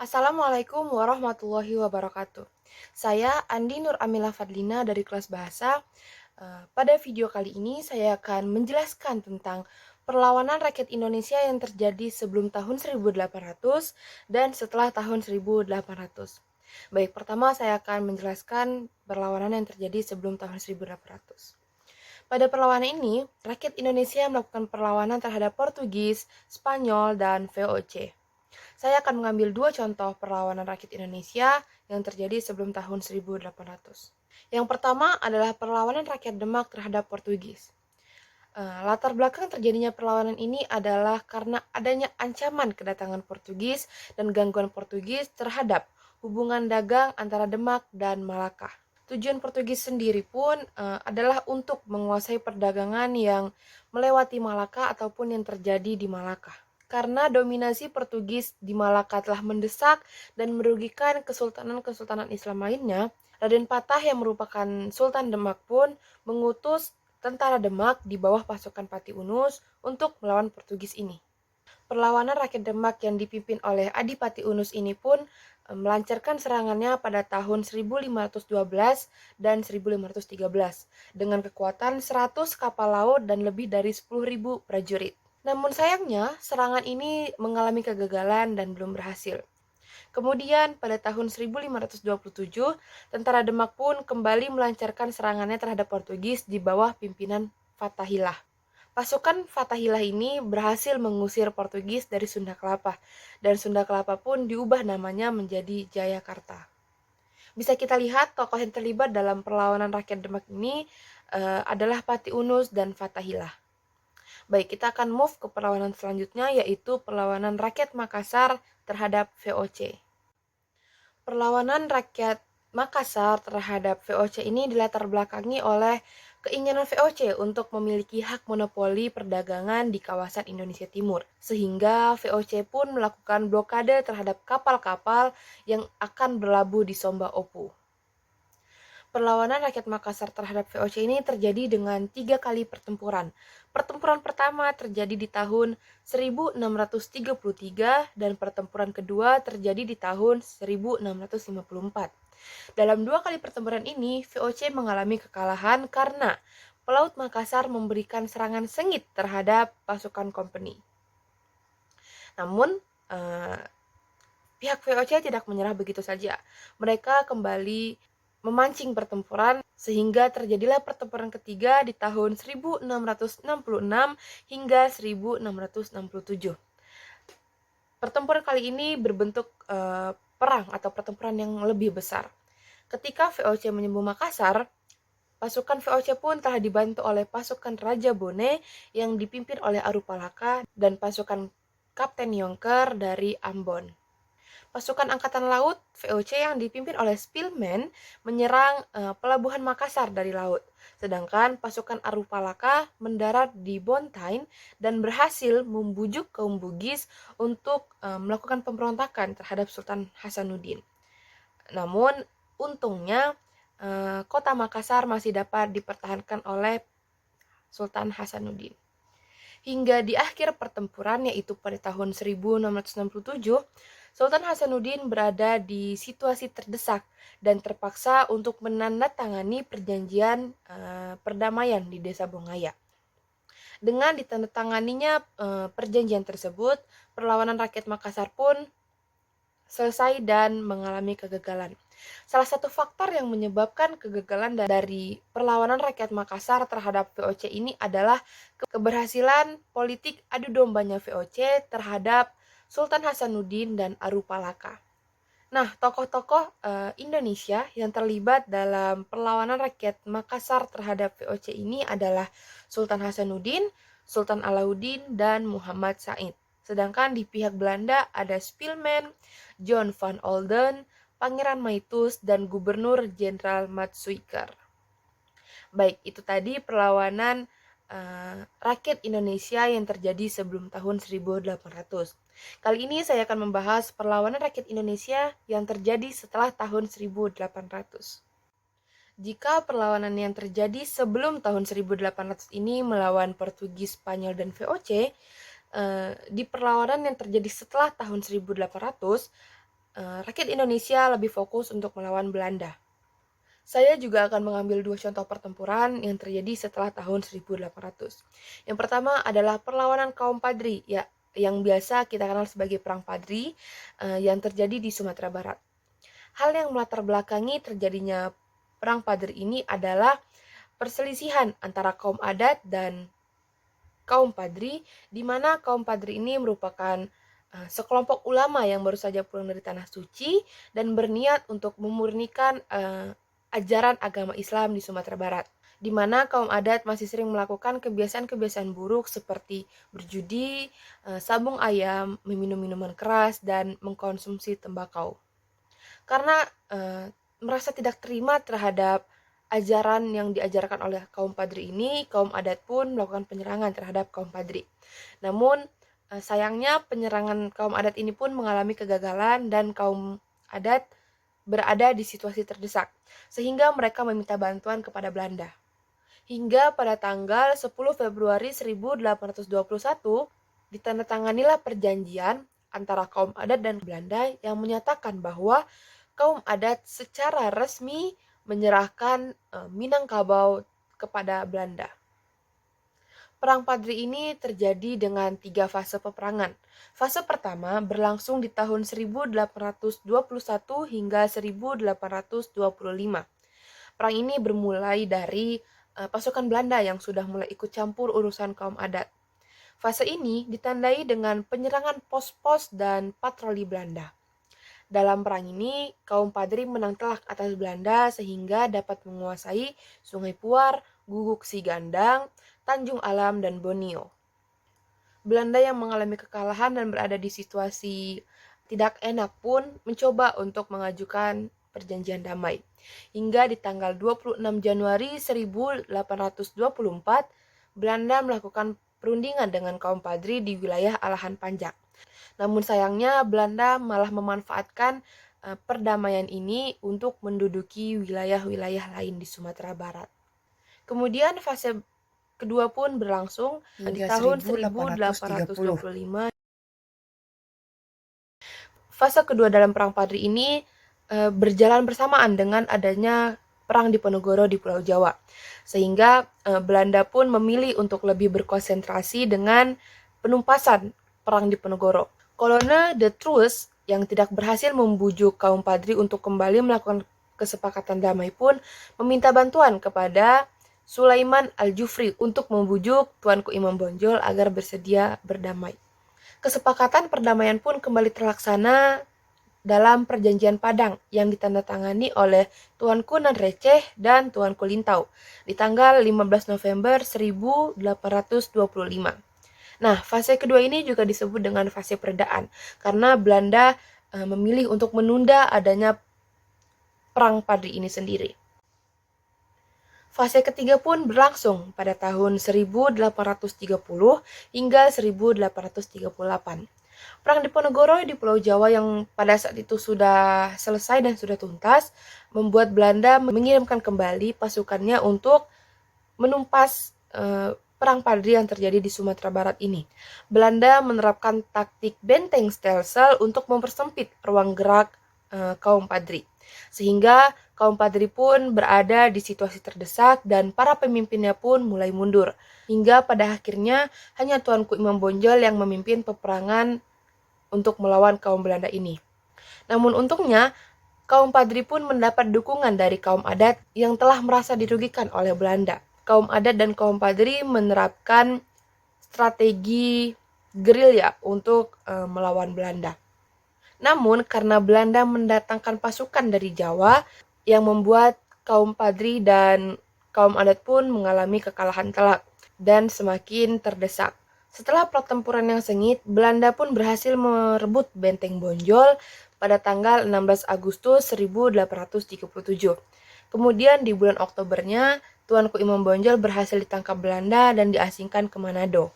Assalamualaikum warahmatullahi wabarakatuh. Saya Andi Nur Amila Fadlina dari kelas bahasa. Pada video kali ini saya akan menjelaskan tentang perlawanan rakyat Indonesia yang terjadi sebelum tahun 1800 dan setelah tahun 1800. Baik, pertama saya akan menjelaskan perlawanan yang terjadi sebelum tahun 1800. Pada perlawanan ini, rakyat Indonesia melakukan perlawanan terhadap Portugis, Spanyol, dan VOC. Saya akan mengambil dua contoh perlawanan rakyat Indonesia yang terjadi sebelum tahun 1800. Yang pertama adalah perlawanan rakyat Demak terhadap Portugis. Latar belakang terjadinya perlawanan ini adalah karena adanya ancaman kedatangan Portugis dan gangguan Portugis terhadap hubungan dagang antara Demak dan Malaka. Tujuan Portugis sendiri pun adalah untuk menguasai perdagangan yang melewati Malaka ataupun yang terjadi di Malaka. Karena dominasi Portugis di Malaka telah mendesak dan merugikan kesultanan-kesultanan Islam lainnya, Raden Patah yang merupakan Sultan Demak pun mengutus tentara Demak di bawah pasukan Pati Unus untuk melawan Portugis ini. Perlawanan rakyat Demak yang dipimpin oleh Adipati Unus ini pun melancarkan serangannya pada tahun 1512 dan 1513 dengan kekuatan 100 kapal laut dan lebih dari 10.000 prajurit. Namun sayangnya, serangan ini mengalami kegagalan dan belum berhasil. Kemudian, pada tahun 1527, tentara Demak pun kembali melancarkan serangannya terhadap Portugis di bawah pimpinan Fathahillah. Pasukan Fathahillah ini berhasil mengusir Portugis dari Sunda Kelapa, dan Sunda Kelapa pun diubah namanya menjadi Jayakarta. Bisa kita lihat tokoh yang terlibat dalam perlawanan rakyat Demak ini adalah Pati Unus dan Fathahillah. Baik, kita akan move ke perlawanan selanjutnya, yaitu perlawanan rakyat Makassar terhadap VOC. Perlawanan rakyat Makassar terhadap VOC ini dilatar belakangi oleh keinginan VOC untuk memiliki hak monopoli perdagangan di kawasan Indonesia Timur, sehingga VOC pun melakukan blokade terhadap kapal-kapal yang akan berlabuh di Somba Opu. Perlawanan rakyat Makassar terhadap VOC ini terjadi dengan 3 kali pertempuran. Pertempuran pertama terjadi di tahun 1633 dan pertempuran kedua terjadi di tahun 1654. Dalam 2 kali pertempuran ini, VOC mengalami kekalahan karena pelaut Makassar memberikan serangan sengit terhadap pasukan kompeni. Namun, pihak VOC tidak menyerah begitu saja. Mereka kembali memancing pertempuran sehingga terjadilah pertempuran ketiga di tahun 1666 hingga 1667. Pertempuran kali ini berbentuk perang atau pertempuran yang lebih besar. Ketika VOC menyerbu Makassar, pasukan VOC pun telah dibantu oleh pasukan Raja Bone yang dipimpin oleh Arupalaka dan pasukan Kapten Yongker dari Ambon. Pasukan Angkatan Laut VOC yang dipimpin oleh Spilman menyerang pelabuhan Makassar dari laut, sedangkan pasukan Arupalaka mendarat di Bontain dan berhasil membujuk kaum Bugis untuk melakukan pemberontakan terhadap Sultan Hasanuddin. Namun, untungnya kota Makassar masih dapat dipertahankan oleh Sultan Hasanuddin. Hingga di akhir pertempuran, yaitu pada tahun 1667, Sultan Hasanuddin berada di situasi terdesak dan terpaksa untuk menandatangani perjanjian perdamaian di Desa Bongaya. Dengan ditandatanganinya perjanjian tersebut, perlawanan rakyat Makassar pun selesai dan mengalami kegagalan. Salah satu faktor yang menyebabkan kegagalan dari perlawanan rakyat Makassar terhadap VOC ini adalah keberhasilan politik adu dombanya VOC terhadap Sultan Hasanuddin dan Arupalaka. Nah, tokoh-tokoh Indonesia yang terlibat dalam perlawanan rakyat Makassar terhadap VOC ini adalah Sultan Hasanuddin, Sultan Alauddin, dan Muhammad Said. Sedangkan di pihak Belanda ada Spilman, John van Olden, Pangeran Maitus, dan Gubernur Jenderal Matsuyker. Baik, itu tadi perlawanan rakyat Indonesia yang terjadi sebelum tahun 1800. Kali ini saya akan membahas perlawanan rakyat Indonesia yang terjadi setelah tahun 1800. Jika perlawanan yang terjadi sebelum tahun 1800 ini melawan Portugis, Spanyol, dan VOC, di perlawanan yang terjadi setelah tahun 1800, rakyat Indonesia lebih fokus untuk melawan Belanda. Saya juga akan mengambil dua contoh pertempuran yang terjadi setelah tahun 1800. Yang pertama adalah perlawanan kaum Padri, ya, yang biasa kita kenal sebagai Perang Padri, yang terjadi di Sumatera Barat. Hal yang melatar belakangi terjadinya Perang Padri ini adalah perselisihan antara kaum adat dan kaum Padri, di mana kaum Padri ini merupakan sekelompok ulama yang baru saja pulang dari Tanah Suci dan berniat untuk memurnikan ajaran agama Islam di Sumatera Barat, di mana kaum adat masih sering melakukan kebiasaan-kebiasaan buruk seperti berjudi, sabung ayam, meminum minuman keras, dan mengkonsumsi tembakau. Karena merasa tidak terima terhadap ajaran yang diajarkan oleh kaum Padri ini, kaum adat pun melakukan penyerangan terhadap kaum Padri. Namun, sayangnya penyerangan kaum adat ini pun mengalami kegagalan dan kaum adat berada di situasi terdesak, sehingga mereka meminta bantuan kepada Belanda. Hingga pada tanggal 10 Februari 1821, ditandatanganilah perjanjian antara kaum adat dan Belanda yang menyatakan bahwa kaum adat secara resmi menyerahkan Minangkabau kepada Belanda. Perang Padri ini terjadi dengan 3 fase peperangan. Fase pertama berlangsung di tahun 1821 hingga 1825. Perang ini bermulai dari pasukan Belanda yang sudah mulai ikut campur urusan kaum adat. Fase ini ditandai dengan penyerangan pos-pos dan patroli Belanda. Dalam perang ini, kaum Padri menang telak atas Belanda sehingga dapat menguasai Sungai Puar, Guguk Sigandang, Tanjung Alam, dan Borneo. Belanda yang mengalami kekalahan dan berada di situasi tidak enak pun mencoba untuk mengajukan perjanjian damai. Hingga di tanggal 26 Januari 1824, Belanda melakukan perundingan dengan kaum Padri di wilayah Alahan Panjak. Namun sayangnya Belanda malah memanfaatkan perdamaian ini untuk menduduki wilayah-wilayah lain di Sumatera Barat. Kemudian fase kedua pun berlangsung di tahun 1825. Fase kedua dalam Perang Padri ini berjalan bersamaan dengan adanya Perang Diponegoro di Pulau Jawa. Sehingga Belanda pun memilih untuk lebih berkonsentrasi dengan penumpasan Perang Diponegoro. Kolonel De Truus yang tidak berhasil membujuk kaum Padri untuk kembali melakukan kesepakatan damai pun meminta bantuan kepada Sulaiman Al-Jufri untuk membujuk Tuanku Imam Bonjol agar bersedia berdamai. Kesepakatan perdamaian pun kembali terlaksana dalam Perjanjian Padang yang ditandatangani oleh Tuanku Nan Receh dan Tuanku Lintau di tanggal 15 November 1825. Nah, fase kedua ini juga disebut dengan fase peredaan karena Belanda memilih untuk menunda adanya Perang Padri ini sendiri. Fase ketiga pun berlangsung pada tahun 1830 hingga 1838. Perang Diponegoro di Pulau Jawa yang pada saat itu sudah selesai dan sudah tuntas, membuat Belanda mengirimkan kembali pasukannya untuk menumpas Perang Padri yang terjadi di Sumatera Barat ini. Belanda menerapkan taktik benteng stelsel untuk mempersempit ruang gerak kaum Padri. Sehingga kaum Padri pun berada di situasi terdesak dan para pemimpinnya pun mulai mundur. Hingga pada akhirnya hanya Tuanku Imam Bonjol yang memimpin peperangan untuk melawan kaum Belanda ini. Namun untungnya, kaum Padri pun mendapat dukungan dari kaum adat yang telah merasa dirugikan oleh Belanda. Kaum adat dan kaum Padri menerapkan strategi gerilya untuk melawan Belanda. Namun karena Belanda mendatangkan pasukan dari Jawa yang membuat kaum Padri dan kaum adat pun mengalami kekalahan telak dan semakin terdesak. Setelah pertempuran yang sengit, Belanda pun berhasil merebut Benteng Bonjol pada tanggal 16 Agustus 1837. Kemudian di bulan Oktobernya, Tuanku Imam Bonjol berhasil ditangkap Belanda dan diasingkan ke Manado.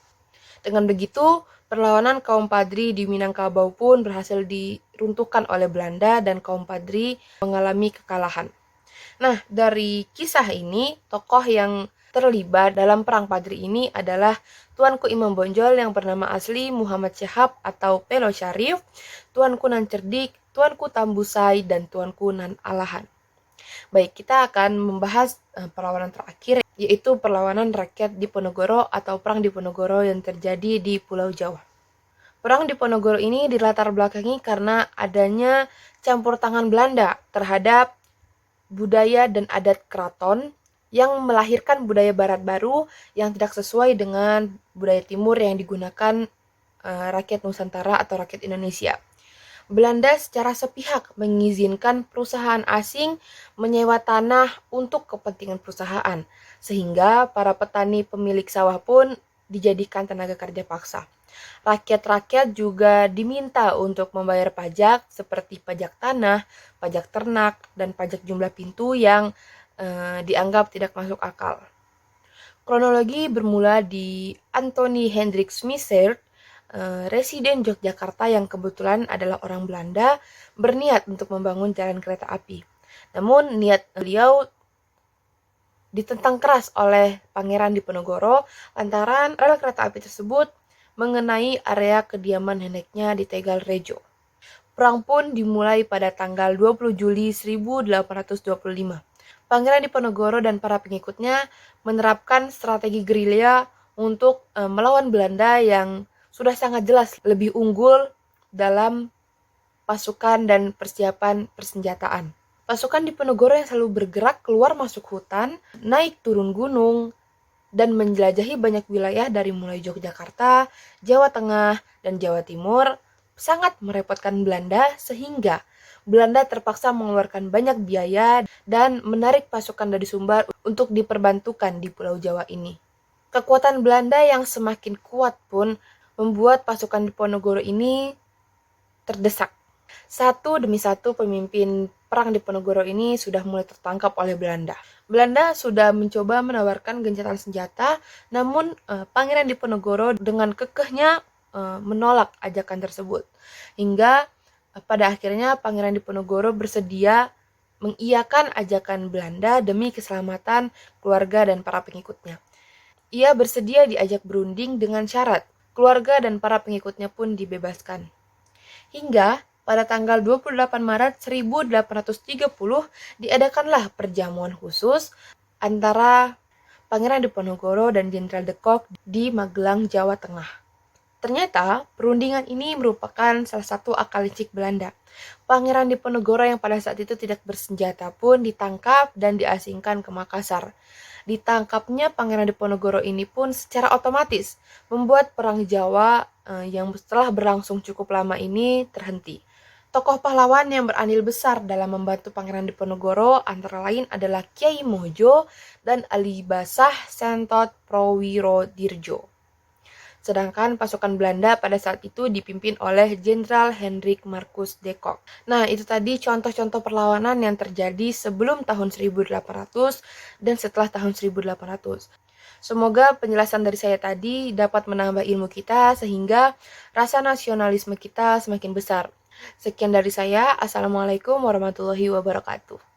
Dengan begitu, perlawanan kaum Padri di Minangkabau pun berhasil diruntuhkan oleh Belanda dan kaum Padri mengalami kekalahan. Nah, dari kisah ini, tokoh yang terlibat dalam Perang Padri ini adalah Tuanku Imam Bonjol yang bernama asli Muhammad Syahab atau Pelo Syarif, Tuanku Nan Cerdik, Tuanku Tambusai dan Tuanku Nan Alahan. Baik, kita akan membahas perlawanan terakhir, yaitu perlawanan rakyat Diponegoro atau Perang Diponegoro yang terjadi di Pulau Jawa. Perang Diponegoro ini dilatar belakangi karena adanya campur tangan Belanda terhadap budaya dan adat keraton yang melahirkan budaya barat baru yang tidak sesuai dengan budaya timur yang digunakan rakyat Nusantara atau rakyat Indonesia. Belanda secara sepihak mengizinkan perusahaan asing menyewa tanah untuk kepentingan perusahaan, sehingga para petani pemilik sawah pun dijadikan tenaga kerja paksa. Rakyat-rakyat juga diminta untuk membayar pajak seperti pajak tanah, pajak ternak, dan pajak jumlah pintu yang dianggap tidak masuk akal. Kronologi bermula di Anthony Hendrik Smitherd, residen Yogyakarta yang kebetulan adalah orang Belanda, berniat untuk membangun jalan kereta api. Namun niat beliau ditentang keras oleh Pangeran Diponegoro lantaran rel kereta api tersebut mengenai area kediaman neneknya di Tegal Rejo. Perang pun dimulai pada tanggal 20 Juli 1825. Pangeran Diponegoro dan para pengikutnya menerapkan strategi gerilya untuk melawan Belanda yang sudah sangat jelas lebih unggul dalam pasukan dan persiapan persenjataan. Pasukan Diponegoro yang selalu bergerak keluar masuk hutan, naik turun gunung, dan menjelajahi banyak wilayah dari mulai Yogyakarta, Jawa Tengah, dan Jawa Timur sangat merepotkan Belanda sehingga Belanda terpaksa mengeluarkan banyak biaya dan menarik pasukan dari Sumbar untuk diperbantukan di Pulau Jawa ini. Kekuatan Belanda yang semakin kuat pun membuat pasukan Diponegoro ini terdesak. Satu demi satu pemimpin perang Diponegoro ini sudah mulai tertangkap oleh Belanda. Belanda sudah mencoba menawarkan gencatan senjata, namun Pangeran Diponegoro dengan kekehnya menolak ajakan tersebut. Hingga pada akhirnya Pangeran Diponegoro bersedia mengiyakan ajakan Belanda demi keselamatan keluarga dan para pengikutnya. Ia bersedia diajak berunding dengan syarat keluarga dan para pengikutnya pun dibebaskan. Hingga pada tanggal 28 Maret 1830 diadakanlah perjamuan khusus antara Pangeran Diponegoro dan Jenderal de Kock di Magelang, Jawa Tengah. Ternyata perundingan ini merupakan salah satu akal licik Belanda. Pangeran Diponegoro yang pada saat itu tidak bersenjata pun ditangkap dan diasingkan ke Makassar. Ditangkapnya Pangeran Diponegoro ini pun secara otomatis membuat perang Jawa yang setelah berlangsung cukup lama ini terhenti. Tokoh pahlawan yang berandil besar dalam membantu Pangeran Diponegoro antara lain adalah Kiai Mojo dan Ali Basah Sentot Prowirodirjo. Sedangkan pasukan Belanda pada saat itu dipimpin oleh Jenderal Hendrik Marcus de Kock. Nah, itu tadi contoh-contoh perlawanan yang terjadi sebelum tahun 1800 dan setelah tahun 1800. Semoga penjelasan dari saya tadi dapat menambah ilmu kita sehingga rasa nasionalisme kita semakin besar. Sekian dari saya. Assalamualaikum warahmatullahi wabarakatuh.